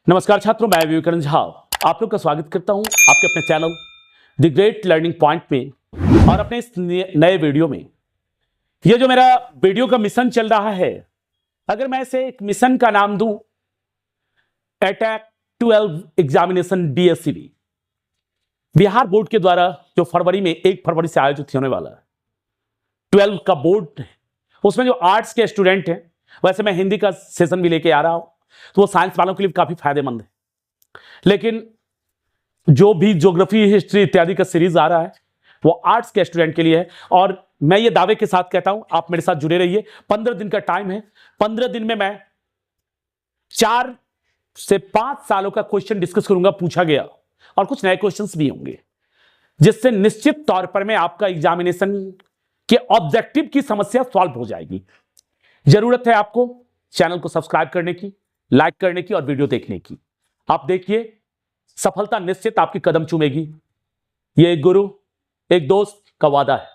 नमस्कार छात्रों, मैं विवेकानंद झा आप लोग का स्वागत करता हूं आपके अपने channel the great learning point में और अपने इस नए वीडियो में। ये जो मेरा वीडियो का मिशन चल रहा है, अगर मैं इसे एक मिशन का नाम दूं, attack 12 examination BSCB, Bihar board के द्वारा जो फरवरी में 1 फरवरी से आयोजित होने वाला 12 का बोर्ड है, उसमें जो आर्ट्स के स्टूडेंट हैं, वैसे मैं हिंदी का सेशन भी लेके आ रहा हूं तो वो साइंस वालों के लिए काफी फायदेमंद है, लेकिन जो भी ज्योग्राफी, हिस्ट्री इत्यादि का सीरीज आ रहा है वो आर्ट्स के स्टूडेंट के लिए है। और मैं ये दावे के साथ कहता हूं, आप मेरे साथ जुड़े रहिए। 15 दिन का टाइम है। 15 दिन में मैं 4 से 5 सालों का क्वेश्चन डिस्कस करूंगा, पूछा गया, और कुछ नए क्वेश्चंस भी होंगे, जिससे निश्चित तौर पर मैं आपका एग्जामिनेशन के ऑब्जेक्टिव की समस्या सॉल्व हो जाएगी। जरूरत है आपको चैनल को सब्सक्राइब करने की, लाइक करने की और वीडियो देखने की। आप देखिए, सफलता निश्चित आपकी कदम चूमेगी। ये एक गुरु, एक दोस्त का वादा है।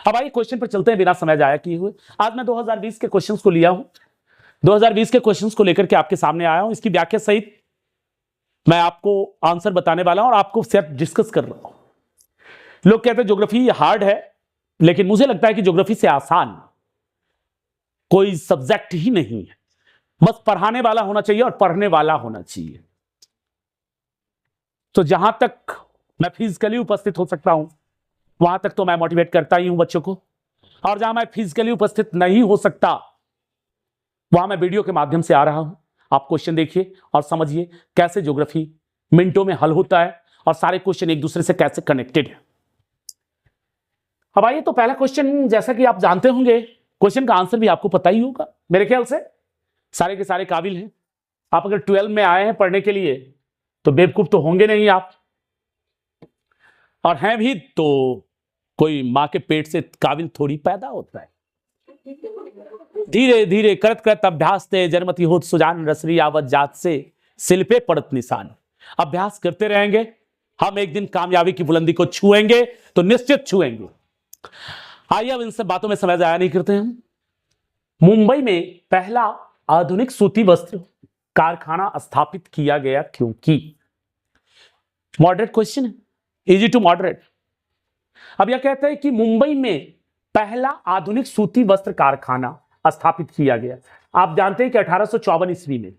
अब आइए क्वेश्चन पर चलते हैं बिना समय जाया किए हुए। आज मैं 2020 के क्वेश्चंस को लिया हूं, 2020 के क्वेश्चंस को लेकर के आपके सामने आया हूं। इसकी व्याख्या सहित मैं आपको आंसर बताने वाला हूं और आपको सिर्फ डिस्कस कर रहा हूं। लोग कहते हैं ज्योग्राफी हार्ड है, लेकिन मुझे लगता है कि ज्योग्राफी से आसान कोई सब्जेक्ट ही नहीं है। बस पढ़ाने वाला होना चाहिए और पढ़ने वाला होना चाहिए। तो जहां तक मैं फिजिकली उपस्थित हो सकता हूं, वहां तक तो मैं मोटिवेट करता ही हूं बच्चों को, और जहां मैं फिजिकली उपस्थित नहीं हो सकता, वहां मैं वीडियो के माध्यम से आ रहा हूं। आप क्वेश्चन देखिए और समझिए कैसे ज्योग्राफी मिनटों में हल होता है और सारे क्वेश्चन एक दूसरे से कैसे कनेक्टेड है। अब आइए, तो पहला क्वेश्चन, जैसा कि आप जानते होंगे, क्वेश्चन का आंसर भी आपको पता ही होगा। मेरे ख्याल से सारे के सारे काबिल हैं। आप अगर 12 में आए हैं पढ़ने के लिए तो बेवकूफ तो होंगे नहीं आप, और हैं भी तो कोई मां के पेट से काबिल थोड़ी पैदा होता है। धीरे धीरे करत करत अभ्यास ते जन्मति होत सुजान, रसरी आवत जात से सिल पे पड़त निशान। अभ्यास करते रहेंगे, हम एक दिन कामयाबी की बुलंदी को छुएंगे, तो निश्चित छुएंगे। आइए, अब इन सब बातों में समय जाया नहीं करते हैं। मुंबई में पहला आधुनिक सूती वस्त्र कारखाना स्थापित किया गया क्योंकि? मॉडरेट क्वेश्चन है, इजी टू मॉडरेट। अब यह कहते हैं कि मुंबई में पहला आधुनिक सूती वस्त्र कारखाना स्थापित किया गया। आप जानते हैं कि 1854 ईस्वी में,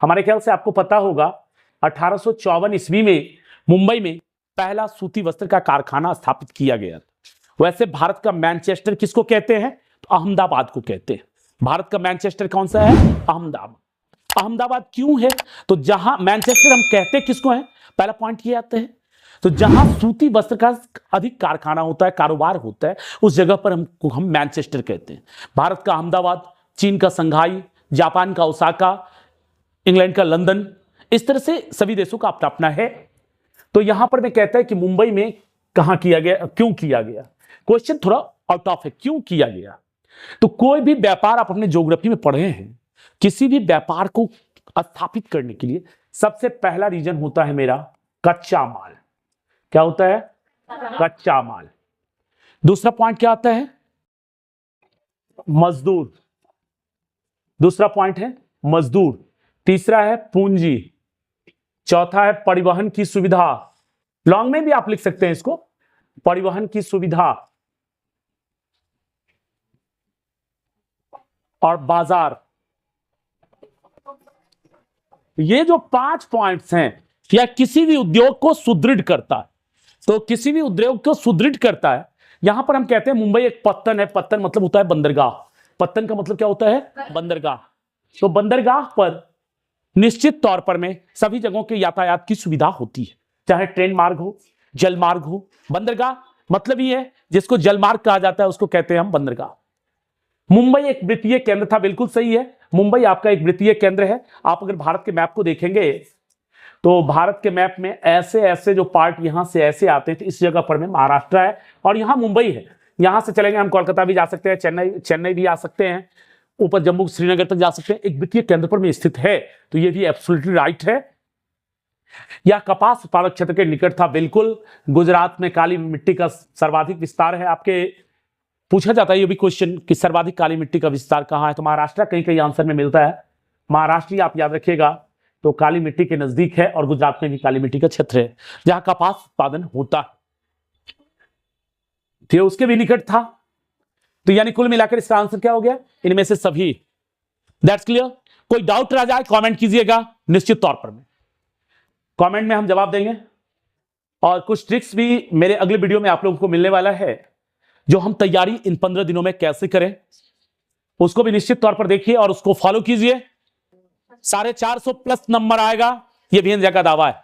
हमारे ख्याल से आपको पता होगा, 1854 ईस्वी में मुंबई में पहला सूती वस्त्र का कारखाना स्थापित किया गया। वैसे भारत का मैनचेस्टर किसको कहते हैं? तो अहमदाबाद को कहते हैं। भारत का मैनचेस्टर कौन सा है? अहमदाबाद। अहमदाबाद क्यों है? तो जहां मैनचेस्टर हम कहते किसको है, पहला पॉइंट ये आता है, तो जहां सूती वस्त्र का अधिक कारखाना होता है, कारोबार होता है, उस जगह पर हम मैनचेस्टर कहते हैं। भारत का अहमदाबाद, चीन का संघाई, जापान का ओसाका, इंग्लैंड का लंदन, इस तरह से सभी देशों का अपना अपना है। तो यहां पर मैं कहता है कि मुंबई में कहां किया गया, क्यों किया गया। क्वेश्चन थोड़ा आउट ऑफ है, क्यों किया गया। तो कोई भी व्यापार आप अपने ज्योग्राफी में पढ़े हैं, किसी भी व्यापार को स्थापित करने के लिए सबसे पहला रीजन होता है मेरा कच्चा माल। क्या होता है? कच्चा माल। दूसरा पॉइंट क्या आता है? मजदूर। दूसरा पॉइंट है मजदूर। तीसरा है पूंजी। चौथा है परिवहन की सुविधा। लॉन्ग में भी आप लिख सकते हैं इसको, परिवहन की सुविधा और बाजार। ये जो 5 पॉइंट्स हैं, या किसी भी उद्योग को सुदृढ़ करता है, तो किसी भी उद्योग को सुदृढ़ करता है। यहां पर हम कहते हैं मुंबई एक पत्तन है। पत्तन मतलब होता है बंदरगाह। पत्तन का मतलब क्या होता है? बंदरगाह। तो बंदरगाह पर निश्चित तौर पर में सभी जगहों के यातायात की सुविधा होती है, चाहे ट्रेन मार्ग हो, जल मार्ग हो। बंदरगाह मतलब ये है, जिसको जल मार्ग कहा जाता है उसको कहते हैं हम बंदरगाह। मुंबई एक वित्तीय केंद्र था, बिल्कुल सही है, मुंबई आपका एक वित्तीय केंद्र है। आप अगर भारत के मैप को देखेंगे तो भारत के मैप में ऐसे ऐसे जो पार्ट यहां से ऐसे आते थे, इस जगह पर में महाराष्ट्र है और यहां मुंबई है। यहां से चलेंगे हम कोलकाता भी जा सकते हैं, चेन्नई भी आ सकते हैं, ऊपर जम्मू श्रीनगर तक जा सकते हैं। एक वित्तीय केंद्र पर में स्थित है, तो ये भी एब्सोल्युटली राइट है। यह कपास उत्पादक क्षेत्र के निकट था, बिल्कुल। गुजरात में काली मिट्टी का सर्वाधिक विस्तार है। आपके पूछा जाता है ये भी क्वेश्चन कि सर्वाधिक काली मिट्टी का विस्तार कहां है, तो महाराष्ट्र कहीं कहीं आंसर में मिलता है। महाराष्ट्र, आप याद रखिएगा तो काली मिट्टी के नजदीक है और गुजरात में भी काली मिट्टी का क्षेत्र है जहां कपास उत्पादन होता है, तो उसके भी निकट था। तो यानी कुल मिलाकर इसका आंसर क्या हो गया, इनमें से सभी। That's clear. कोई डाउट रह जाए कमेंट कीजिएगा, निश्चित तौर पर कमेंट में हम जवाब देंगे। और कुछ ट्रिक्स भी मेरे अगले वीडियो में आप लोगों को मिलने वाला है, जो हम तैयारी इन 15 दिनों में कैसे करें, उसको भी निश्चित तौर पर देखिए और उसको फॉलो कीजिए। 450+ नंबर आएगा, यह भी जगह दावा है।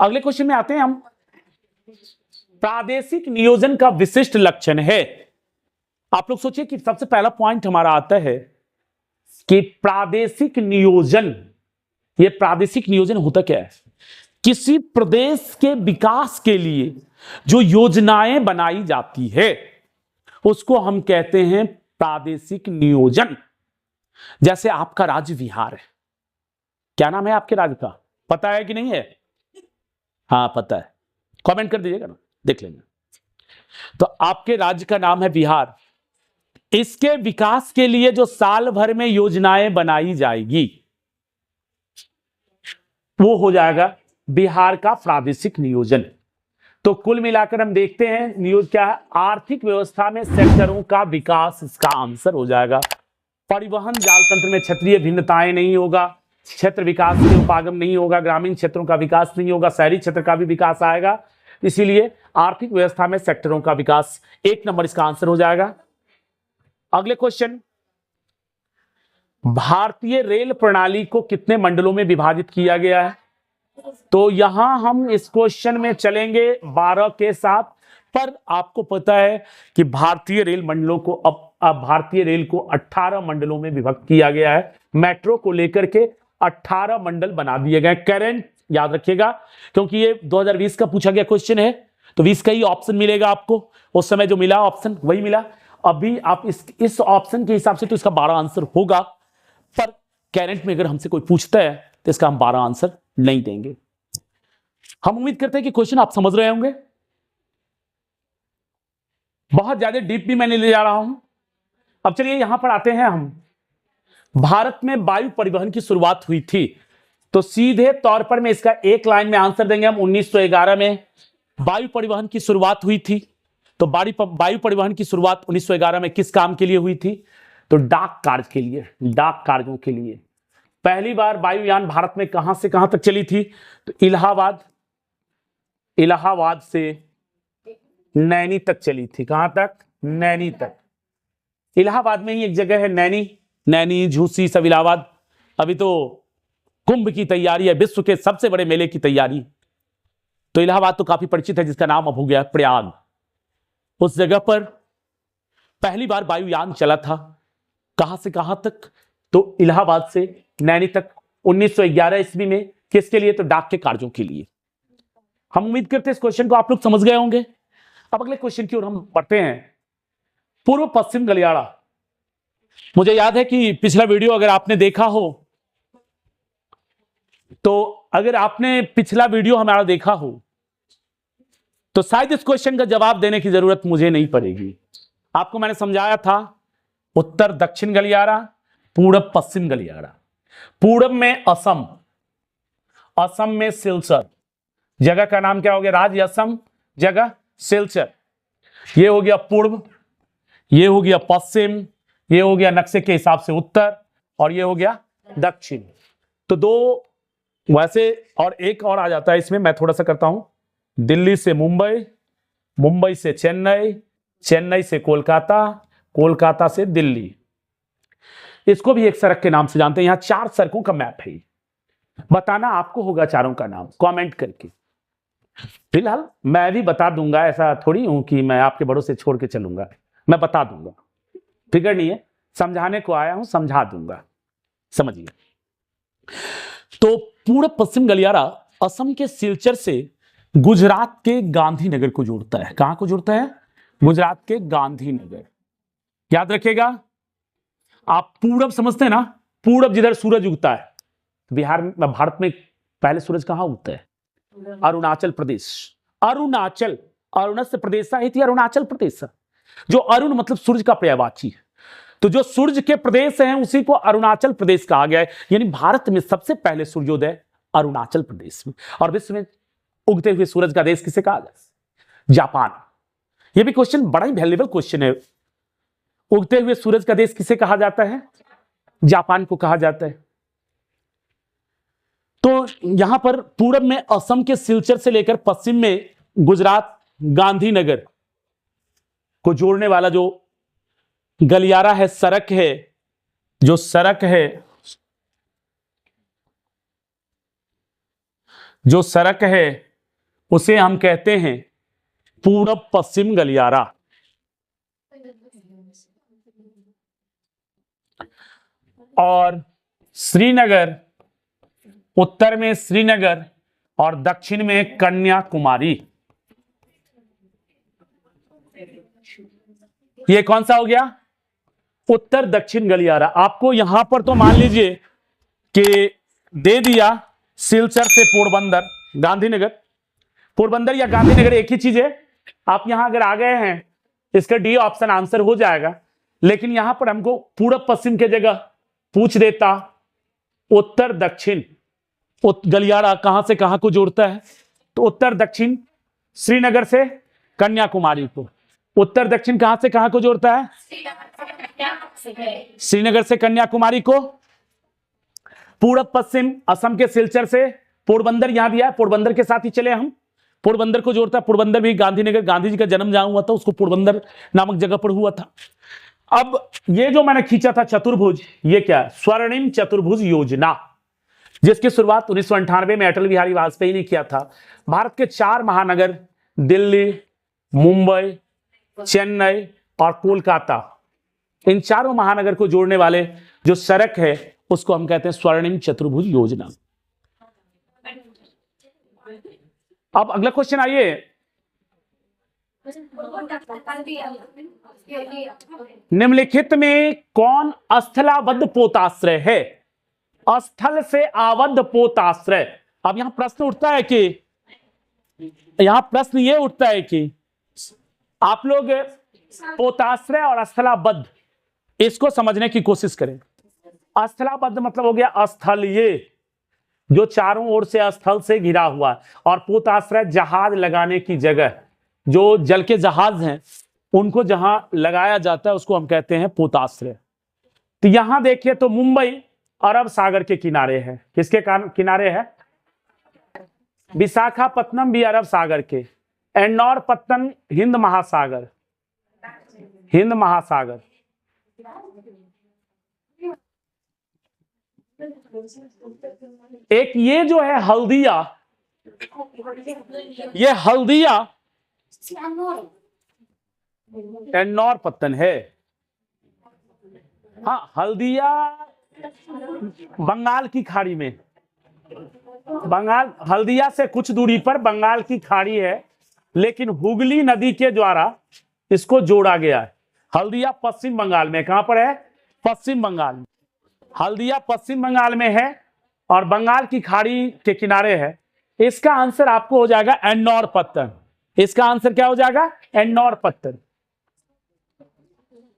अगले क्वेश्चन में आते हैं हम। प्रादेशिक नियोजन का विशिष्ट लक्षण है। आप लोग सोचिए कि सबसे पहला पॉइंट हमारा आता है कि प्रादेशिक नियोजन, यह प्रादेशिक नियोजन होता क्या है? किसी प्रदेश के विकास के लिए जो योजनाएं बनाई जाती है उसको हम कहते हैं प्रादेशिक नियोजन। जैसे आपका राज्य बिहार है, क्या नाम है आपके राज्य का, पता है कि नहीं है? हाँ पता है, कमेंट कर दीजिएगा ना, देख लेंगे। तो आपके राज्य का नाम है बिहार, इसके विकास के लिए जो साल भर में योजनाएं बनाई जाएगी वो हो जाएगा बिहार का प्रादेशिक नियोजन। तो कुल मिलाकर हम देखते हैं नियोजन क्या है, आर्थिक व्यवस्था में सेक्टरों का विकास, इसका आंसर हो जाएगा। परिवहन जाल तंत्र में क्षेत्रीय भिन्नताएं नहीं होगा, क्षेत्र विकास के उपागम नहीं होगा, ग्रामीण क्षेत्रों का विकास नहीं होगा, शहरी क्षेत्र का भी विकास आएगा। इसीलिए आर्थिक व्यवस्था में सेक्टरों का विकास 1 नंबर इसका आंसर हो जाएगा। अगले क्वेश्चन, भारतीय रेल प्रणाली को कितने मंडलों में विभाजित किया गया है? तो यहां हम इस क्वेश्चन में चलेंगे 12 के साथ, पर आपको पता है कि भारतीय रेल मंडलों को अब भारतीय रेल को 18 मंडलों में विभक्त किया गया है। मेट्रो को लेकर के 18 मंडल बना दिए गए। करंट याद रखिएगा, क्योंकि ये 2020 का पूछा गया क्वेश्चन है, तो 20 का ही ऑप्शन मिलेगा आपको। उस समय जो मिला ऑप्शन वही मिला। अभी आप इस ऑप्शन के हिसाब से तो इसका 12 आंसर होगा, पर करंट में अगर हमसे कोई पूछता है तो इसका हम 12 आंसर नहीं देंगे। हम उम्मीद करते हैं कि क्वेश्चन आप समझ रहे होंगे। बहुत ज्यादा डीप भी मैं नहीं ले जा रहा हूं। अब चलिए यहां पर आते हैं हम। भारत में वायु परिवहन की शुरुआत हुई थी, तो सीधे तौर पर मैं इसका एक लाइन में आंसर देंगे हम। 1911 में वायु परिवहन की शुरुआत हुई थी। तो वायु परिवहन की शुरुआत 1911 में किस काम के लिए हुई थी? तो डाक कार्य के लिए, डाक कार्यों के लिए। पहली बार वायुयान भारत में कहां से कहां तक चली थी? तो इलाहाबाद से नैनी तक चली थी। कहां तक? नैनी तक। इलाहाबाद में ही एक जगह है नैनी, झूसी, सब इलाहाबाद। अभी तो कुंभ की तैयारी है, विश्व के सबसे बड़े मेले की तैयारी। तो इलाहाबाद तो काफी परिचित है, जिसका नाम अब हो गया प्रयाग। उस जगह पर पहली बार वायुयान चला था। कहां से कहां तक? तो इलाहाबाद से नैनी तक 1911 ईस्वी में। किसके लिए? तो डाक के कार्यों के लिए। हम उम्मीद करते हैं इस क्वेश्चन को आप लोग समझ गए होंगे। अब अगले क्वेश्चन की ओर हम बढ़ते हैं। पूर्व पश्चिम गलियारा। मुझे याद है कि पिछला वीडियो अगर आपने देखा हो, तो अगर आपने पिछला वीडियो हमारा देखा हो तो शायद इस क्वेश्चन का जवाब देने की जरूरत मुझे नहीं पड़ेगी। आपको मैंने समझाया था उत्तर दक्षिण गलियारा, पूरब पश्चिम गलियारा। पूरब में असम, असम में सिलचर, जगह का नाम क्या हो गया? राज्य असम, जगह सिलचर। ये हो गया पूर्व, ये हो गया पश्चिम, ये हो गया नक्शे के हिसाब से उत्तर, और ये हो गया दक्षिण। तो दो वैसे, और एक और आ जाता है इसमें, मैं थोड़ा सा करता हूं। दिल्ली से मुंबई, मुंबई से चेन्नई, चेन्नई से कोलकाता, कोलकाता से दिल्ली। इसको भी एक सड़क के नाम से जानते हैं। यहां 4 सड़कों का मैप है। बताना आपको होगा चारों का नाम कमेंट करके। फिलहाल मैं भी बता दूंगा, ऐसा थोड़ी हूं कि मैं आपके भरोसे छोड़ के चलूंगा। मैं बता दूंगा, फिक्र नहीं है, समझाने को आया हूं, समझा दूंगा, समझिए। तो पूर्व पश्चिम गलियारा असम के सिलचर से गुजरात के गांधीनगर को जोड़ता है। कहां को जोड़ता है? गुजरात के गांधीनगर। याद रखिएगा, आप पूरब समझते हैं ना, पूरब जिधर सूरज उगता है। बिहार में, भारत में पहले सूरज कहां उगता है? अरुणाचल प्रदेश। अरुणाचल से प्रदेश ही थी, अरुणाचल प्रदेश। जो अरुण मतलब सूरज का पर्यायवाची है। तो जो सूर्य के प्रदेश हैं उसी को अरुणाचल प्रदेश कहा गया है। यानी भारत में सबसे पहले सूर्योदय अरुणाचल प्रदेश में। और विश्व में उगते हुए सूरज का देश किसे कहा जाता है? जापान। यह भी क्वेश्चन बड़ा ही वैल्यूएबल क्वेश्चन है। उगते हुए सूरज का देश किसे कहा जाता है? जापान को कहा जाता है। तो यहां पर पूरब में असम के सिलचर से लेकर पश्चिम में गुजरात गांधीनगर को जोड़ने वाला जो गलियारा है, सड़क है, जो सड़क है, जो सड़क है उसे हम कहते हैं पूरब पश्चिम गलियारा। और श्रीनगर, उत्तर में श्रीनगर और दक्षिण में कन्याकुमारी। ये कौन सा हो गया? उत्तर दक्षिण गलियारा। आपको यहां पर तो मान लीजिए कि दे दिया सिलचर से पोरबंदर, गांधीनगर। पोरबंदर या गांधीनगर एक ही चीज है। आप यहां अगर आ गए हैं, इसका डी ऑप्शन आंसर हो जाएगा। लेकिन यहां पर हमको पूरब पश्चिम की जगह पूछ देता उत्तर दक्षिण। गलियारा कहां से कहां को जोड़ता है? तो उत्तर दक्षिण श्रीनगर से कन्याकुमारी को। उत्तर दक्षिण कहां से कहां को जोड़ता है? श्रीनगर से कन्याकुमारी को। पूरब पश्चिम असम के सिलचर से पोरबंदर यहां दिया है, पोरबंदर के साथ ही चले हम। पोरबंदर को जोड़ता है। पोरबंदर भी गांधीनगर, गांधी जी का जन्म जहां हुआ था उसको पोरबंदर नामक जगह पर हुआ था। अब ये जो मैंने खींचा था चतुर्भुज, ये क्या है? स्वर्णिम चतुर्भुज योजना, जिसकी शुरुआत 1998 में अटल बिहारी वाजपेयी ने किया था। भारत के 4 महानगर दिल्ली, मुंबई, चेन्नई और कोलकाता, इन चारों महानगर को जोड़ने वाले जो सड़क है उसको हम कहते हैं स्वर्णिम चतुर्भुज योजना। अब अगला क्वेश्चन आइए। निम्नलिखित में कौन स्थलाबद्ध पोताश्रय है? स्थल से आबद्ध पोताश्रय। अब यहां प्रश्न उठता है कि, यहां प्रश्न यह उठता है कि आप लोग पोताश्रय और स्थलाबद्ध इसको समझने की कोशिश करें। स्थलाबद्ध मतलब हो गया स्थलीय, जो चारों ओर से स्थल से घिरा हुआ है। और पोताश्रय जहाज लगाने की जगह, जो जल के जहाज हैं उनको जहां लगाया जाता है उसको हम कहते हैं पोताश्रय। तो यहां देखिए तो मुंबई अरब सागर के किनारे है। किसके किनारे है? विशाखापत्तनम भी अरब सागर के, एन्नौर-पत्तन हिंद महासागर, हिंद महासागर। एक ये जो है हल्दिया, ये हल्दिया एन्नौर-पत्तन है। हाँ, हल्दिया बंगाल की खाड़ी में, बंगाल, हल्दिया से कुछ दूरी पर बंगाल की खाड़ी है, लेकिन हुगली नदी के द्वारा इसको जोड़ा गया है। हल्दिया पश्चिम बंगाल में, कहां पर है? पश्चिम बंगाल में। हल्दिया पश्चिम बंगाल में है और बंगाल की खाड़ी के किनारे है। इसका आंसर आपको हो जाएगा एन्नौर-पत्तन। इसका आंसर क्या हो जाएगा? एन्नौर-पत्तन।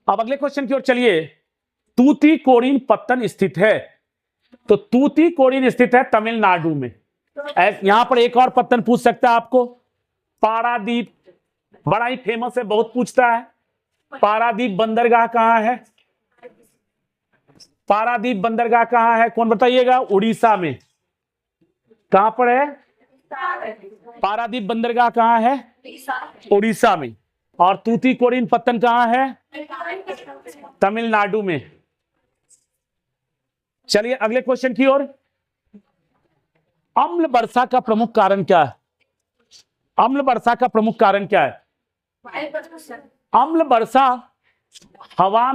अब अगले क्वेश्चन की ओर चलिए। तूतीकोरिन पत्तन स्थित है, तो तूतीकोरिन स्थित है तमिलनाडु में। यहां पर एक और पत्तन पूछ सकता है आपको, पारादीप, बड़ा ही फेमस है, बहुत पूछता है। पारादीप बंदरगाह कहां है? पारादीप बंदरगाह कहां है? कौन बताइएगा? उड़ीसा में। कहां पर है पारादीप बंदरगाह? कहां है? उड़ीसा में। और तूतीकोरिन पत्तन कहां है? तमिलनाडु में। चलिए अगले क्वेश्चन की ओर। अम्ल वर्षा का प्रमुख कारण क्या है? अम्ल वर्षा का प्रमुख कारण क्या है? अम्ल वर्षा हवा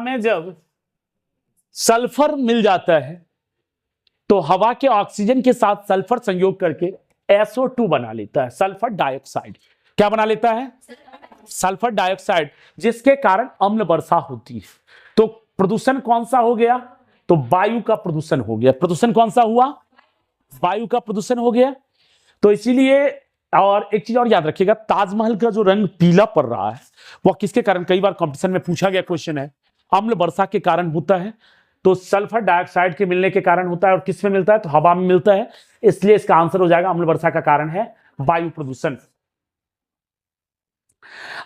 में जब सल्फर मिल जाता है तो हवा के ऑक्सीजन के साथ सल्फर संयोग करके SO2 बना लेता है, सल्फर डाइऑक्साइड। क्या बना लेता है? सल्फर डाइऑक्साइड, जिसके कारण अम्ल वर्षा होती है। तो प्रदूषण कौन सा हो गया? तो वायु का प्रदूषण हो गया। प्रदूषण कौन सा हुआ? वायु का प्रदूषण हो गया। तो इसीलिए और एक चीज और याद रखिएगा, ताजमहल का जो रंग पीला पड़ रहा है वह किसके कारण, कई बार कंपटीशन में पूछा गया क्वेश्चन है, अम्ल वर्षा के कारण होता है। तो सल्फर डाइऑक्साइड के मिलने के कारण होता है, और किस में मिलता है, तो हवा में मिलता है। इसलिए इसका आंसर हो जाएगा अम्ल वर्षा का कारण है वायु प्रदूषण।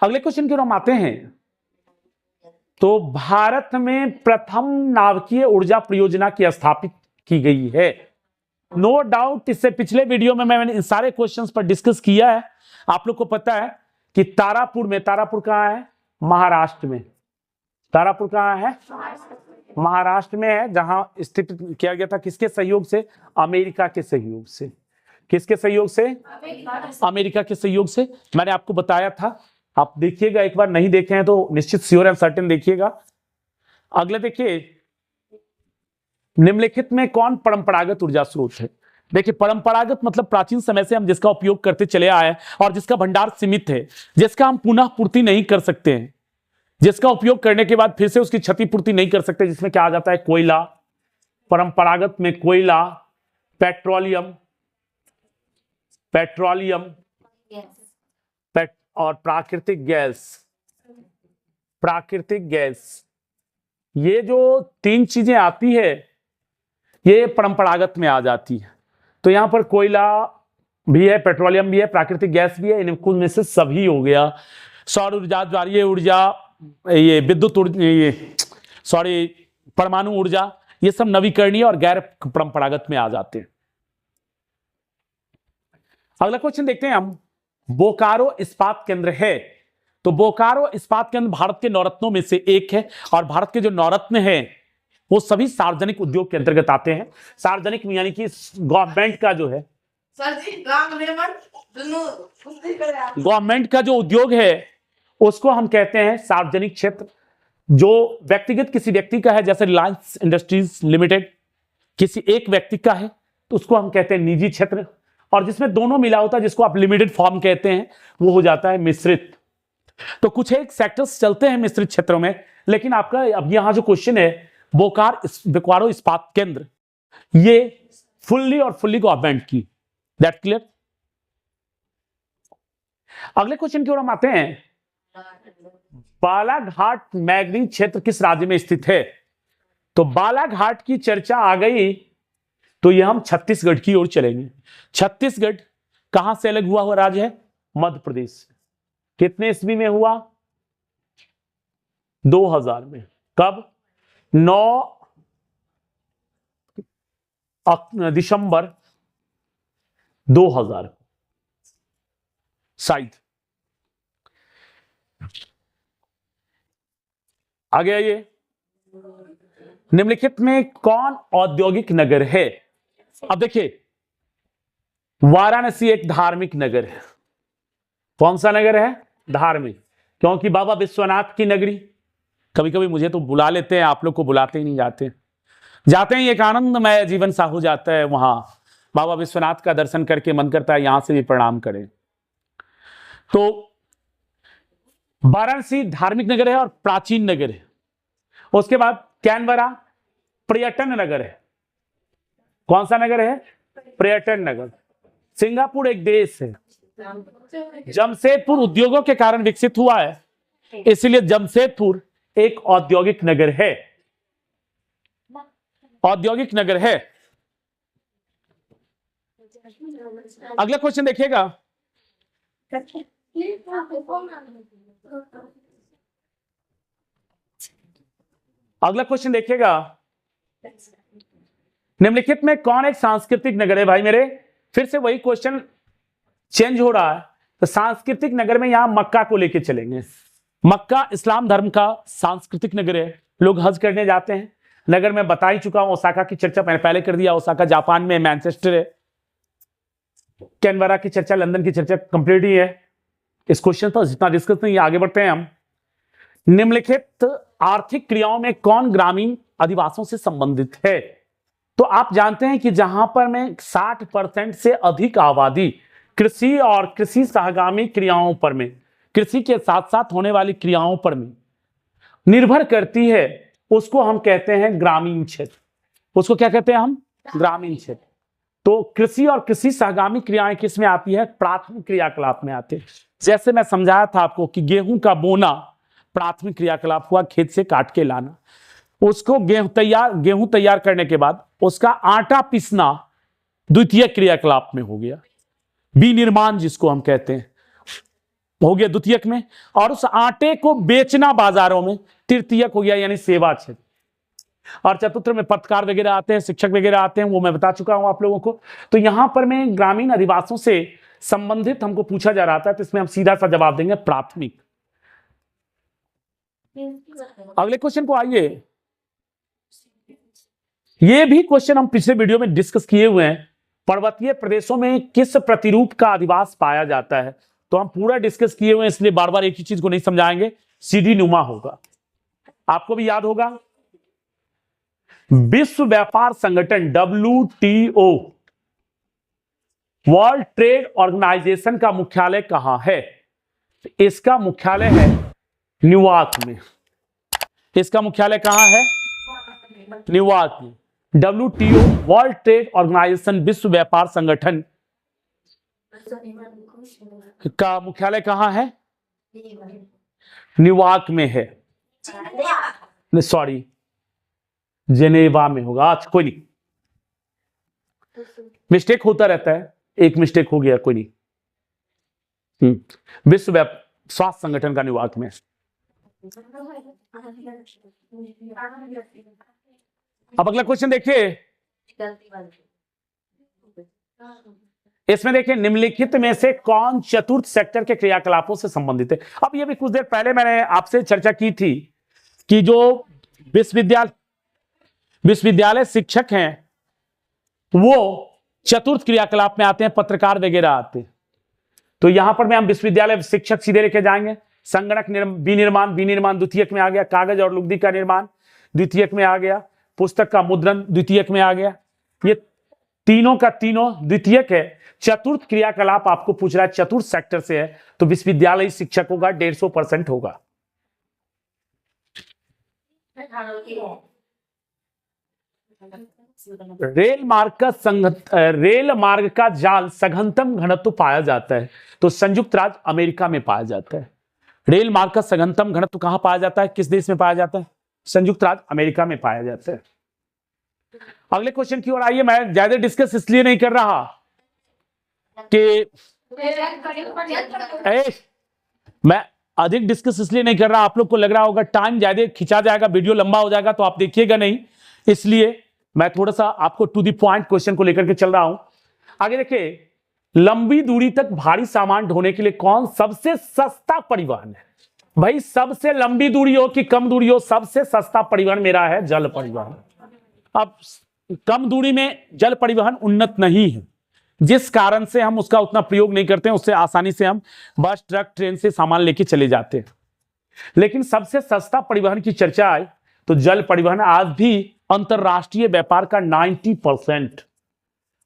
अगले क्वेश्चन की ओर हम आते हैं। तो भारत में प्रथम नाभिकीय ऊर्जा परियोजना की स्थापित की गई है। नो डाउट, इससे पिछले वीडियो में मैंने इन सारे क्वेश्चंस पर डिस्कस किया है। आप लोग को पता है कि तारापुर में, तारापुर कहां है, महाराष्ट्र में, तारापुर कहां है, महाराष्ट्र में है, जहां स्थित किया गया था किसके सहयोग से, अमेरिका के सहयोग से। किसके सहयोग से, अमेरिका के सहयोग से। मैंने आपको बताया था, आप देखिएगा एक बार, नहीं देखे हैं तो निश्चित श्योर एंड सर्टेन देखिएगा। अगले देखिए, निम्नलिखित में कौन परंपरागत ऊर्जा स्रोत है। देखिए, परंपरागत मतलब प्राचीन समय से हम जिसका उपयोग करते चले आए हैं और जिसका भंडार सीमित है, जिसका हम पुनः पूर्ति नहीं कर सकते हैं, जिसका उपयोग करने के बाद फिर से उसकी क्षतिपूर्ति नहीं कर सकते, जिसमें क्या आ जाता है, कोयला। परंपरागत में कोयला, पेट्रोलियम, और प्राकृतिक गैस। प्राकृतिक गैस, ये जो तीन चीजें आती है ये परंपरागत में आ जाती है। तो यहां पर कोयला भी है, पेट्रोलियम भी है, प्राकृतिक गैस भी है, इनमें में से सभी हो गया। सौर ऊर्जा, ज्वारीय ऊर्जा, ये विद्युत ऊर्जा, ये सॉरी परमाणु ऊर्जा, ये सब नवीकरणीय और गैर परंपरागत में आ जाते हैं। अगला क्वेश्चन देखते हैं हम। बोकारो इस्पात केंद्र है। तो बोकारो इस्पात केंद्र भारत के नवरत्नों में से एक है, और भारत के जो नवरत्न हैं वो सभी सार्वजनिक उद्योग के अंतर्गत आते हैं। सार्वजनिक यानी कि गवर्नमेंट का जो है, गवर्नमेंट का जो उद्योग है उसको हम कहते हैं सार्वजनिक क्षेत्र। जो व्यक्तिगत किसी व्यक्ति का है, जैसे रिलायंस इंडस्ट्रीज लिमिटेड किसी एक व्यक्ति का है, तो उसको हम कहते हैं निजी क्षेत्र। और जिसमें दोनों मिला होता है, जिसको आप लिमिटेड फॉर्म कहते हैं, वो हो जाता है मिश्रित। तो कुछ एक सेक्टर्स चलते हैं मिश्रित क्षेत्रों में, लेकिन आपका अब यहां जो क्वेश्चन है, बोकारो इस्पात केंद्र, ये फुल्ली गवर्नमेंट की। That clear. अगले क्वेश्चन की ओर हम आते हैं। बालाघाट मैग्नीज क्षेत्र किस राज्य में स्थित है। तो बालाघाट की चर्चा आ गई तो यह हम छत्तीसगढ़ की ओर चलेंगे। छत्तीसगढ़ कहां से अलग हुआ राज्य है, मध्य प्रदेश। कितने ईस्वी में हुआ, 2000 में। कब, 9 दिसंबर 2000 शायद। आगे आइए। निम्नलिखित में कौन औद्योगिक नगर है। अब देखिए, वाराणसी एक धार्मिक नगर है। कौन सा नगर है, धार्मिक, क्योंकि बाबा विश्वनाथ की नगरी। कभी कभी मुझे तो बुला लेते हैं, आप लोग को बुलाते ही नहीं जाते। जाते ही एक आनंदमय जीवन सा हो जाता है। वहां बाबा विश्वनाथ का दर्शन करके मन करता है यहां से भी प्रणाम करें। तो वाराणसी धार्मिक नगर है और प्राचीन नगर है। उसके बाद कैनबरा पर्यटन नगर है। कौन सा नगर है, पर्यटन नगर। सिंगापुर एक देश है। जमशेदपुर उद्योगों के कारण विकसित हुआ है, इसलिए जमशेदपुर एक औद्योगिक नगर है। औद्योगिक नगर है। अगला क्वेश्चन देखिएगा। अगला क्वेश्चन देखिएगा। निम्नलिखित में कौन एक सांस्कृतिक नगर है। भाई मेरे, फिर से वही क्वेश्चन चेंज हो रहा है। तो सांस्कृतिक नगर में यहां मक्का को लेके चलेंगे। मक्का इस्लाम धर्म का सांस्कृतिक नगर है। लोग हज करने जाते हैं। नगर में बता ही चुका हूं, ओसाका की चर्चा मैंने पहले कर दिया। ओसाका जापान में, मैनचेस्टर है। कैनबरा की चर्चा, लंदन की चर्चा कंप्लीट ही है। इस क्वेश्चन पर जितना डिस्कस नहीं, आगे बढ़ते हैं हम। निम्नलिखित आर्थिक क्रियाओं में कौन ग्रामीण अधिवासों से संबंधित है। तो आप जानते हैं कि जहां पर में 60% से अधिक आबादी कृषि और कृषि सहगामी क्रियाओं पर में, कृषि के साथ साथ होने वाली क्रियाओं पर में निर्भर करती है, उसको हम कहते हैं ग्रामीण क्षेत्र। उसको क्या कहते हैं हम, ग्रामीण क्षेत्र। तो कृषि और कृषि सहगामी क्रियाएं किस में आती है? प्राथमिक क्रियाकलाप में आते हैं। जैसे मैं समझाया था आपको कि गेहूं का बोना प्राथमिक क्रियाकलाप हुआ, खेत से काट के लाना, उसको गेहूं तैयार करने के बाद उसका आटा पीसना द्वितीय क्रियाकलाप में हो गया, विनिर्माण जिसको हम कहते हैं, हो गया द्वितीयक में, और उस आटे को बेचना बाजारों में तृतीयक हो गया, यानी सेवा क्षेत्र। और चतुर्थ में पत्रकार वगैरह आते हैं, शिक्षक वगैरह आते हैं, वो मैं बता चुका हूं आप लोगों को। तो यहां पर मैं ग्रामीण अधिवासों से संबंधित हमको पूछा जा रहा था, तो इसमें हम सीधा सा जवाब देंगे प्राथमिक। अगले क्वेश्चन को आइए, ये भी क्वेश्चन हम पिछले वीडियो में डिस्कस किए हुए हैं। पर्वतीय प्रदेशों में किस प्रतिरूप का अधिवास पाया जाता है? तो हम पूरा डिस्कस किए हुए हैं, इसलिए बार बार एक ही चीज को नहीं समझाएंगे। सीढ़ी नुमा होगा, आपको भी याद होगा। विश्व व्यापार संगठन WTO, वर्ल्ड ट्रेड ऑर्गेनाइजेशन का मुख्यालय कहां है? इसका मुख्यालय है न्यूयॉर्क में। इसका मुख्यालय कहां है? न्यूयॉर्क में। WTO, वर्ल्ड ट्रेड ऑर्गेनाइजेशन, विश्व व्यापार संगठन का मुख्यालय कहां है? न्यूयॉर्क में है। सॉरी, जेनेवा में होगा। आज कोई नहीं, मिस्टेक होता रहता है, एक मिस्टेक हो गया, कोई नहीं। विश्व स्वास्थ्य संगठन का न्यूयॉर्क में। अब अगला क्वेश्चन देखिए, इसमें देखिए निम्नलिखित में से कौन चतुर्थ सेक्टर के क्रियाकलापों से संबंधित है? अब ये भी कुछ देर पहले मैंने आपसे चर्चा की थी कि जो विश्वविद्यालय शिक्षक हैं वो चतुर्थ क्रियाकलाप में आते हैं, पत्रकार वगैरह आते हैं। तो यहां पर मैं हम विश्वविद्यालय शिक्षक सीधे लेके जाएंगे। संगणक विनिर्माण द्वितीयक में आ गया, कागज और लुगदी का निर्माण द्वितीयक में आ गया, पुस्तक का मुद्रण द्वितीयक में आ गया। ये तीनों का तीनों द्वितीयक है। चतुर्थ क्रियाकलाप आपको पूछ रहा है चतुर्थ सेक्टर से है, तो विश्वविद्यालय शिक्षक होगा, 150% होगा। रेल मार्ग का जाल सघनतम घनत्व पाया जाता है, तो संयुक्त राज्य अमेरिका में पाया जाता है। रेल मार्ग का सघनतम घनत्व कहां पाया जाता है? किस देश में पाया जाता है? संयुक्त राज्य अमेरिका में पाया जाता है। अगले क्वेश्चन की ओर आइए। मैं ज्यादा डिस्कस इसलिए नहीं कर रहा कि मैं अधिक डिस्कस इसलिए नहीं कर रहा, आप लोग को लग रहा होगा टाइम ज्यादा खिंचा जाएगा, वीडियो लंबा हो जाएगा, तो आप देखिएगा नहीं, इसलिए मैं थोड़ा सा आपको टू द पॉइंट क्वेश्चन को लेकर के चल रहा हूं। आगे देखिए, लंबी दूरी तक भारी सामान ढोने के लिए कौन सबसे सस्ता परिवहन है? भाई सबसे लंबी दूरी हो कि कम दूरी हो, सबसे सस्ता परिवहन मेरा है जल परिवहन। अब कम दूरी में जल परिवहन उन्नत नहीं है, जिस कारण से हम उसका उतना प्रयोग नहीं करते हैं। उससे आसानी से हम बस, ट्रक, ट्रेन से सामान लेके चले जाते हैं। लेकिन सबसे सस्ता परिवहन की चर्चा आए तो जल परिवहन आज भी अंतरराष्ट्रीय व्यापार का 90%,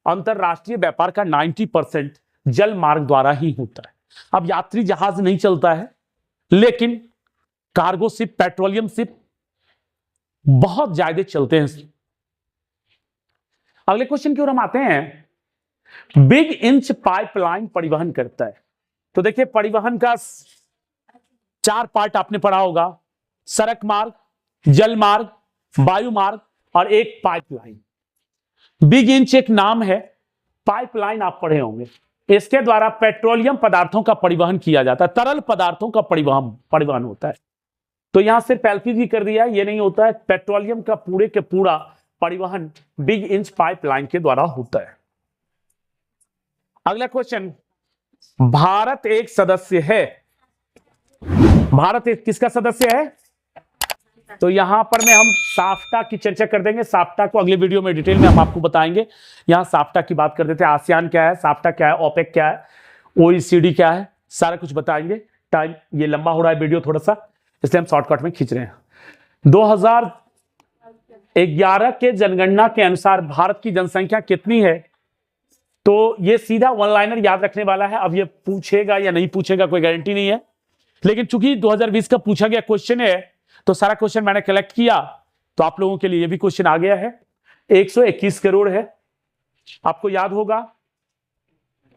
अंतरराष्ट्रीय व्यापार का 90% जल मार्ग द्वारा ही होता है। अब यात्री जहाज नहीं चलता है, लेकिन कार्गो शिप, पेट्रोलियम शिप बहुत ज्यादा चलते हैं। अगले क्वेश्चन की ओर हम आते हैं। बिग इंच पाइपलाइन परिवहन करता है, तो देखिए परिवहन का 4 पार्ट आपने पढ़ा होगा, सड़क मार्ग, जल मार्ग, वायु मार्ग और एक पाइपलाइन। बिग इंच एक नाम है, पाइपलाइन आप पढ़े होंगे। इसके द्वारा पेट्रोलियम पदार्थों का परिवहन किया जाता है, तरल पदार्थों का परिवहन होता है। तो यहां सिर्फ एलपीजी कर दिया है, ये नहीं होता है, पेट्रोलियम का पूरे के पूरा परिवहन बिग इंच पाइपलाइन के द्वारा होता है। अगला क्वेश्चन, भारत एक सदस्य है, भारत एक किसका सदस्य है? तो यहां पर में हम साफ्टा की चर्चा कर देंगे। साफ्टा को अगले वीडियो में डिटेल में हम आपको बताएंगे। यहां साफ्टा की बात कर देते हैं। आसियान क्या है, साफ्टा क्या है, ओपेक क्या है, OECD क्या है, सारा कुछ बताएंगे। टाइम ये लंबा हो रहा है वीडियो थोड़ा सा, इसलिए हम शॉर्टकट में खींच रहे हैं। 2011 के जनगणना के अनुसार भारत की जनसंख्या कितनी है? तो ये सीधा वन लाइनर याद रखने वाला है। अब ये पूछेगा या नहीं पूछेगा कोई गारंटी नहीं है, लेकिन चूंकि 2020 का पूछा गया क्वेश्चन है तो सारा क्वेश्चन मैंने कलेक्ट किया, तो आप लोगों के लिए ये भी क्वेश्चन आ गया है। 121 करोड़ है, आपको याद होगा,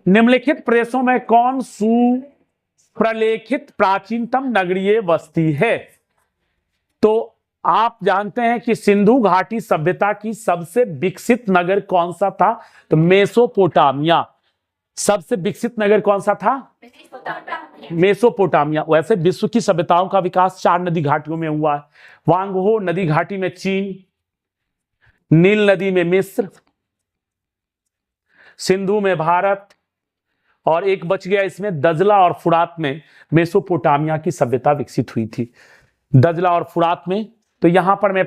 निम्नलिखित प्रदेशों में कौन सुप्रलेखित प्राचीनतम नगरीय बस्ती है? तो आप जानते हैं कि सिंधु घाटी सभ्यता की सबसे विकसित नगर कौन सा था? तो मेसोपोटामिया। सबसे विकसित नगर कौन सा था? मेसोपोटामिया। वैसे विश्व की सभ्यताओं का विकास 4 नदी घाटियों में हुआ है। वांगहो नदी घाटी में चीन, नील नदी में मिस्र, सिंधु में भारत, और एक बच गया इसमें, दजला और फुरात में मेसोपोटामिया की सभ्यता विकसित हुई थी। दजला और फुरात में। तो यहां पर मैं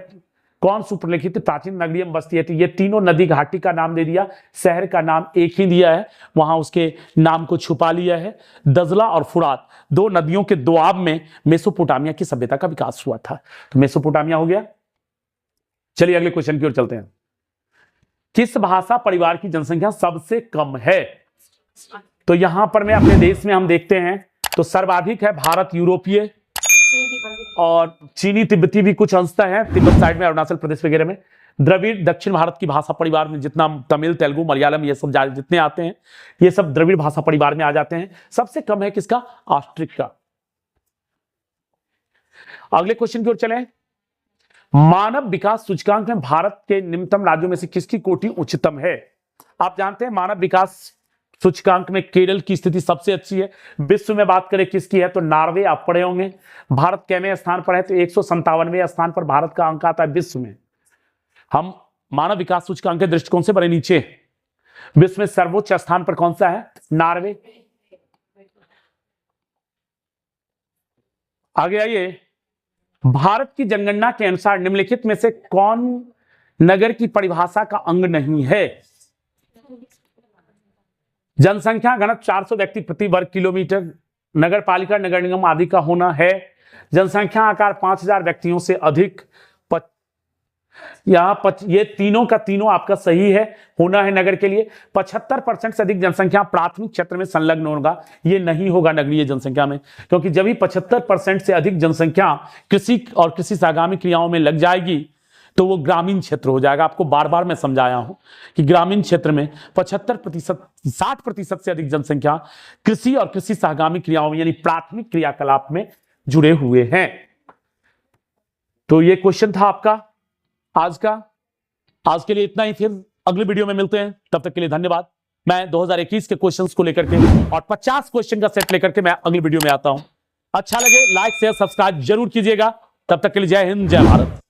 कौन सुप्रलिखित प्राचीन नगरीय बस्ती है? ये तीनों नदी घाटी का नाम दे दिया, शहर का नाम एक ही दिया है, वहां उसके नाम को छुपा लिया है। दजला और फुरात 2 नदियों के दोआब में मेसोपोटामिया की सभ्यता का विकास हुआ था। तो मेसोपोटामिया हो गया। चलिए अगले क्वेश्चन की ओर चलते हैं। किस भाषा परिवार की जनसंख्या सबसे कम है? तो यहां पर मैं अपने देश में हम देखते हैं तो सर्वाधिक है भारत यूरोपीय, और चीनी तिब्बती भी कुछ अंशतः है, तिब्बत साइड में, अरुणाचल प्रदेश वगैरह में। द्रविड़ दक्षिण भारत की भाषा परिवार में जितना तमिल, तेलुगु, मलयालम ये सब जितने आते हैं, ये सब द्रविड़ भाषा परिवार में आ जाते हैं। सबसे कम है किसका? ऑस्ट्रिक का। अगले क्वेश्चन की ओर चलें। मानव विकास सूचकांक में भारत के निम्नतम राज्यों में से किसकी कोटि उच्चतम है? आप जानते हैं मानव विकास सूचकांक में केरल की स्थिति सबसे अच्छी है। विश्व में बात करें किसकी है तो नॉर्वे आप पढ़े होंगे। भारत कैवें स्थान पर है? तो 157वें स्थान पर भारत का अंक आता है विश्व में। हम मानव विकास सूचकांक के दृष्टिकोण से बड़े नीचे। विश्व में सर्वोच्च स्थान पर कौन सा है? नॉर्वे। आगे आइए। भारत की जनगणना के अनुसार निम्नलिखित में से कौन नगर की परिभाषा का अंग नहीं है? जनसंख्या घनत्व 400 व्यक्ति प्रति वर्ग किलोमीटर, नगर पालिका, नगर निगम आदि का होना है। जनसंख्या आकार 5000 व्यक्तियों से अधिक। ये तीनों का तीनों आपका सही है, होना है नगर के लिए। 75% से अधिक जनसंख्या प्राथमिक क्षेत्र में संलग्न होगा। ये नहीं होगा नगरीय जनसंख्या में, क्योंकि जब भी 75% से अधिक जनसंख्या कृषि और कृषि से आगामी क्रियाओं में लग जाएगी तो वो ग्रामीण क्षेत्र हो जाएगा। आपको बार बार मैं समझाया हूं कि ग्रामीण क्षेत्र में 75%, 60% से अधिक जनसंख्या कृषि और कृषि से आगामी क्रियाओं में यानी प्राथमिक क्रियाकलाप में जुड़े हुए हैं। तो ये क्वेश्चन था आपका आज का। आज के लिए इतना ही, फिर अगले वीडियो में मिलते हैं। तब तक के लिए धन्यवाद। मैं 2021 के क्वेश्चंस को लेकर के और 50 क्वेश्चन का सेट लेकर के मैं अगली वीडियो में आता हूं। अच्छा लगे लाइक शेयर सब्सक्राइब जरूर कीजिएगा। तब तक के लिए जय हिंद, जय भारत।